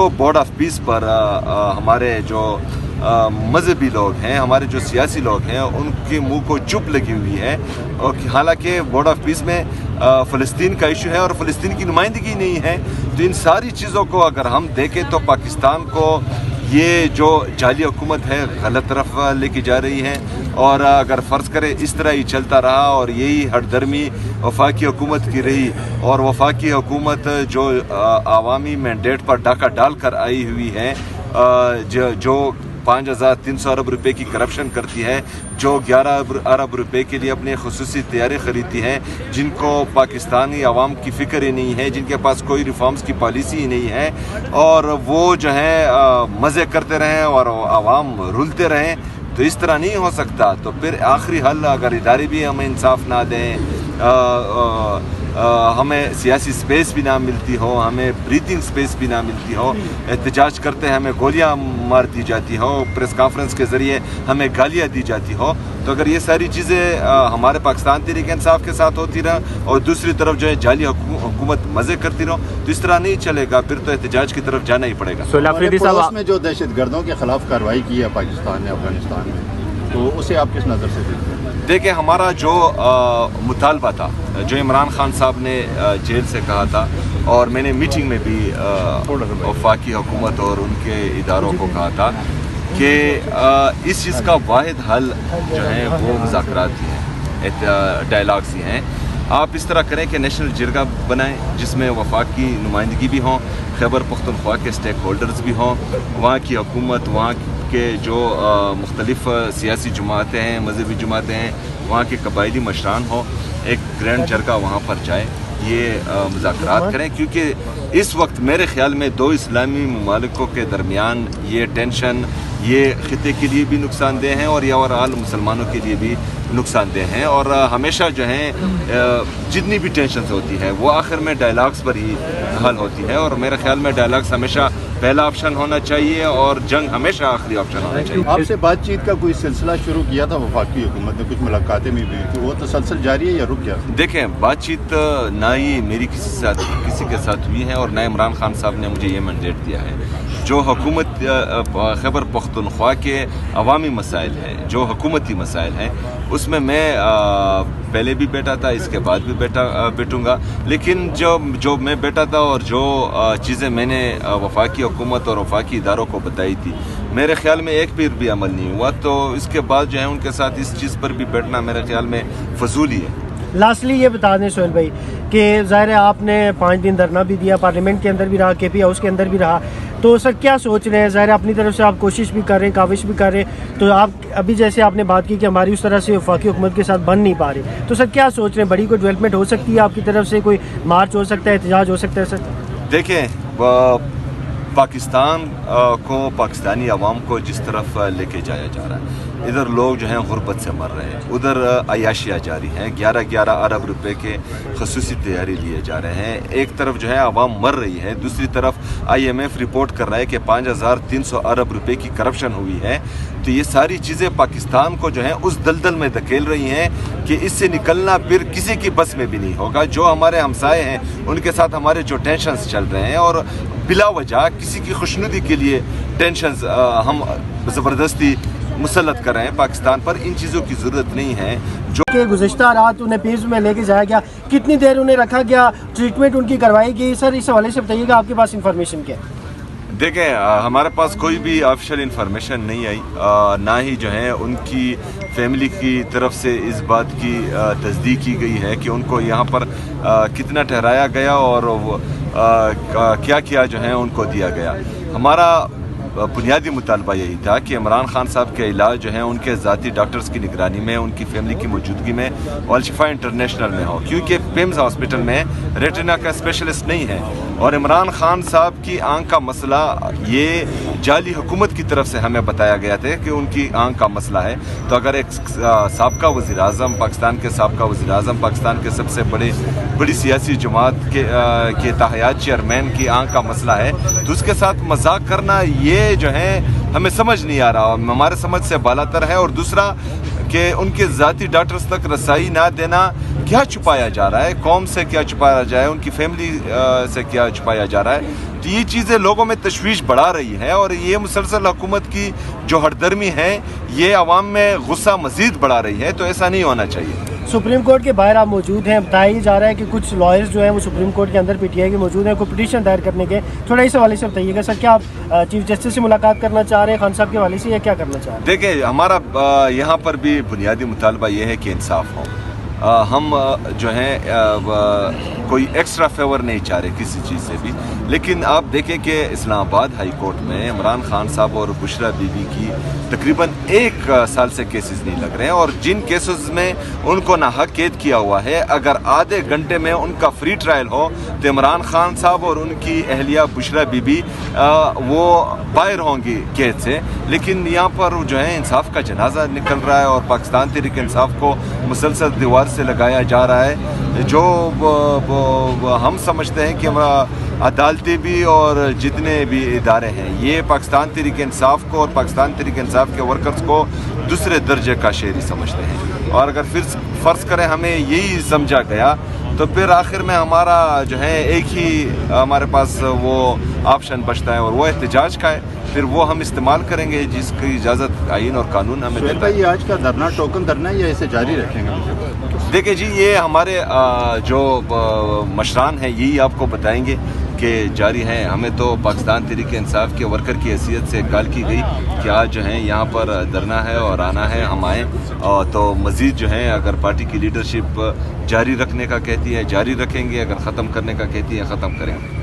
جو board of peace پر ہمارے جو مذہبی لوگ ہیں، ہمارے جو سیاسی لوگ ہیں، ان کے منہ کو چپ لگی ہوئی ہے، اور حالانکہ بورڈ آف پیس میں فلسطین کا ایشو ہے اور فلسطین کی نمائندگی نہیں ہے. تو ان ساری چیزوں کو اگر ہم دیکھیں تو پاکستان کو یہ جو جعلی حکومت ہے غلط طرف لے کے جا رہی ہے. اور اگر فرض کرے اس طرح ہی چلتا رہا اور یہی ہٹ درمی وفاقی حکومت کی رہی، اور وفاقی حکومت جو عوامی مینڈیٹ پر ڈاکہ ڈال کر آئی ہوئی ہے، جو 5,300 ارب روپے کی کرپشن کرتی ہے، جو 11 ارب روپے کے لیے اپنے خصوصی طیارے خریدتی ہے، جن کو پاکستانی عوام کی فکر ہی نہیں ہے، جن کے پاس کوئی ریفارمز کی پالیسی ہی نہیں ہے، اور وہ جو ہے مزے کرتے رہیں اور عوام رولتے رہیں، تو اس طرح نہیں ہو سکتا. تو پھر آخری حل اگر ادارے بھی ہمیں انصاف نہ دیں، ہمیں سیاسی سپیس بھی نہ ملتی ہو، ہمیں بریتھنگ سپیس بھی نہ ملتی ہو، احتجاج کرتے ہیں ہمیں گولیاں مار دی جاتی ہو، پریس کانفرنس کے ذریعے ہمیں گالیاں دی جاتی ہو، تو اگر یہ ساری چیزیں ہمارے پاکستان تحریک انصاف کے ساتھ ہوتی رہا اور دوسری طرف جو ہے جعلی حکومت مزے کرتی رہو، تو اس طرح نہیں چلے گا. پھر تو احتجاج کی طرف جانا ہی پڑے گا. پڑوس میں جو دہشت گردوں کے خلاف کارروائی کی ہے پاکستان نے افغانستان میں، تو اسے آپ کس نظر سے دیکھتے ہیں؟ دیکھیں، ہمارا جو مطالبہ تھا، جو عمران خان صاحب نے جیل سے کہا تھا، اور میں نے میٹنگ میں بھی وفاقی حکومت اور ان کے اداروں کو کہا تھا کہ اس چیز کا واحد حل جو ہے وہ مذاکرات ہی ہیں، ڈائلاگز ہی ہیں. آپ اس طرح کریں کہ نیشنل جرگہ بنائیں جس میں وفاق کی نمائندگی بھی ہوں، خیبر پختونخوا کے سٹیک ہولڈرز بھی ہوں، وہاں کی حکومت، وہاں کے جو مختلف سیاسی جماعتیں ہیں، مذہبی جماعتیں ہیں، وہاں کے قبائلی مشران ہوں، ایک گرینڈ جرگہ وہاں پر جائے، یہ مذاکرات کریں. کیونکہ اس وقت میرے خیال میں دو اسلامی ممالکوں کے درمیان یہ ٹینشن یہ خطے کے لیے بھی نقصان دہ ہیں اور یہ اوورآل مسلمانوں کے لیے بھی نقصان دہ ہیں. اور ہمیشہ جو ہیں جتنی بھی ٹینشنز ہوتی ہے وہ آخر میں ڈائلاگز پر ہی حل ہوتی ہے، اور میرے خیال میں ڈائلاگز ہمیشہ پہلا آپشن ہونا چاہیے اور جنگ ہمیشہ آخری آپشن ہونا چاہیے. آپ سے بات چیت کا کوئی سلسلہ شروع کیا تھا وفاقی حکومت نے، کچھ ملاقاتیں بھی ہوئی تھی، وہ تسلسل جاری ہے یا رک گیا؟ دیکھیں، بات چیت نہ ہی میری کسی کے ساتھ ہوئی ہے اور نہ عمران خان صاحب نے مجھے یہ مینڈیٹ دیا ہے. جو حکومت خیبر پختونخوا کے عوامی مسائل ہیں، جو حکومتی مسائل ہیں، اس میں پہلے بھی بیٹھا تھا، اس کے بعد بھی بیٹھوں گا. لیکن جو میں بیٹھا تھا اور جو چیزیں میں نے وفاقی حکومت اور وفاقی اداروں کو بتائی تھی، میرے خیال میں ایک پیر بھی عمل نہیں ہوا. تو اس کے بعد جو ہے ان کے ساتھ اس چیز پر بھی بیٹھنا میرے خیال میں فضول ہی ہے. لاسٹلی یہ بتا دیں سہیل بھائی کہ ظاہر ہے آپ نے 5 دن دھرنا بھی دیا، پارلیمنٹ کے اندر بھی رہا، کے پی ہاؤس کے اندر بھی رہا، تو سر کیا سوچ رہے ہیں؟ ظاہر ہے اپنی طرف سے آپ کوشش بھی کر رہے ہیں، کاوش بھی کر رہے ہیں، تو آپ ابھی جیسے آپ نے بات کی کہ ہماری اس طرح سے وفاقی حکومت کے ساتھ بن نہیں پا رہے، تو سر کیا سوچ رہے ہیں؟ بڑی کوئی ڈیولپمنٹ ہو سکتی ہے آپ کی طرف سے؟ کوئی مارچ ہو سکتا ہے، احتجاج ہو سکتا ہے سر؟ دیکھیں، پاکستان کو، پاکستانی عوام کو جس طرف لے کے جایا جا رہا ہے، ادھر لوگ جو ہیں غربت سے مر رہے ہیں، ادھر عیاشیاں جاری ہیں، 11 ارب روپے کے خصوصی طیارے لیے جا رہے ہیں. ایک طرف جو ہے عوام مر رہی ہے، دوسری طرف IMF رپورٹ کر رہا ہے کہ 5,300 ارب روپے کی کرپشن ہوئی ہے. تو یہ ساری چیزیں پاکستان کو جو ہیں اس دلدل میں دھکیل رہی ہیں کہ اس سے نکلنا پھر کسی کی بس میں بھی نہیں ہوگا. جو ہمارے ہمسائے ہیں ان کے ساتھ ہمارے جو ٹینشنز چل رہے ہیں، اور بلا وجہ کسی کی خوشنودی کے لیے ٹینشنز ہم زبردستی مسلط کر رہے ہیں پاکستان پر، ان چیزوں کی ضرورت نہیں ہے. جو کہ گزشتہ رات انہیں پیس میں لے کے جایا گیا، کتنی دیر انہیں رکھا گیا، ٹریٹمنٹ ان کی کروائی گئی؟ سر اس حوالے سے بتائیے گا، آپ کے پاس انفارمیشن کیا ہے؟ دیکھیں، ہمارے پاس کوئی بھی آفیشیل انفارمیشن نہیں آئی، نہ ہی جو ہے ان کی فیملی کی طرف سے اس بات کی تصدیق کی گئی ہے کہ ان کو یہاں پر کتنا ٹھہرایا گیا اور کیا کیا جو ہے ان کو دیا گیا. ہمارا بنیادی مطالبہ یہی تھا کہ عمران خان صاحب کے علاج جو ہیں ان کے ذاتی ڈاکٹرز کی نگرانی میں، ان کی فیملی کی موجودگی میں الشفا انٹرنیشنل میں ہو، کیونکہ پیمز ہاسپٹل میں ریٹنا کا اسپیشلسٹ نہیں ہے. اور عمران خان صاحب کی آنکھ کا مسئلہ یہ جعلی حکومت کی طرف سے ہمیں بتایا گیا تھا کہ ان کی آنکھ کا مسئلہ ہے. تو اگر ایک سابقہ وزیر اعظم، پاکستان کے سابقہ وزیر اعظم، پاکستان کے سب سے بڑی سیاسی جماعت کے تحیات چیئرمین کی آنکھ کا مسئلہ ہے، تو اس کے ساتھ مذاق کرنا یہ جو ہے ہمیں سمجھ نہیں آ رہا، ہمارے سمجھ سے بالا تر ہے. اور دوسرا کہ ان کے ذاتی ڈاکٹرز تک رسائی نہ دینا کیا چھپایا جا رہا ہے، قوم سے کیا چھپایا جا رہا ہے، ان کی فیملی سے کیا چھپایا جا رہا ہے. تو یہ چیزیں لوگوں میں تشویش بڑھا رہی ہے، اور یہ مسلسل حکومت کی جو ہٹ درمی ہے یہ عوام میں غصہ مزید بڑھا رہی ہے. تو ایسا نہیں ہونا چاہیے. سپریم کورٹ کے باہر آپ موجود ہیں، بتایا جا رہا ہے کہ کچھ لائرز جو ہیں وہ سپریم کورٹ کے اندر پی ٹی آئی کے موجود ہیں، کوئی پٹیشن دائر کرنے کے. تھوڑا اس حوالے سے بتائیے گا سر، کیا آپ چیف جسٹس سے ملاقات کرنا چاہ رہے ہیں خان صاحب کے حوالے سے، یا کیا کرنا چاہ رہے ہیں؟ دیکھیں، ہمارا یہاں پر بھی بنیادی مطالبہ یہ ہے کہ انصاف ہو. ہم جو ہیں کوئی ایکسٹرا فیور نہیں چاہ رہے کسی چیز سے بھی، لیکن آپ دیکھیں کہ اسلام آباد ہائی کورٹ میں عمران خان صاحب اور بشرا بی بی کی تقریباً 1 سال سے کیسز نہیں لگ رہے ہیں، اور جن کیسز میں ان کو ناحق قید کیا ہوا ہے، اگر آدھے گھنٹے میں ان کا فری ٹرائل ہو تو عمران خان صاحب اور ان کی اہلیہ بشرا بی بی وہ باہر ہوں گی قید سے. لیکن یہاں پر جو ہے انصاف کا جنازہ نکل رہا ہے، اور پاکستان تحریک انصاف کو مسلسل دیوار سے لگایا جا رہا ہے. جو ہم سمجھتے ہیں کہ عدالتی بھی اور جتنے بھی ادارے ہیں یہ پاکستان تحریک انصاف کو اور پاکستان تحریک انصاف کے ورکرز کو دوسرے درجے کا شہری سمجھتے ہیں. اور اگر پھر فرض کریں ہمیں یہی سمجھا گیا تو پھر آخر میں ہمارا جو ہے ایک ہی ہمارے پاس وہ آپشن بچتا ہے، اور وہ احتجاج کا ہے. پھر وہ ہم استعمال کریں گے جس کی اجازت آئین اور قانون ہمیں دیتا ہے. یہ آج کا دھرنا ٹوکن دھرنا ہے یا اسے جاری رکھیں گے؟ دیکھیں جی، یہ ہمارے جو مشران ہیں یہی آپ کو بتائیں گے کہ جاری ہیں. ہمیں تو پاکستان تحریک انصاف کے ورکر کی حیثیت سے کال کی گئی کہ آج جو ہیں یہاں پر دھرنا ہے اور آنا ہے، ہم آئیں. تو مزید جو ہیں اگر پارٹی کی لیڈرشپ جاری رکھنے کا کہتی ہے جاری رکھیں گے، اگر ختم کرنے کا کہتی ہے ختم کریں گے.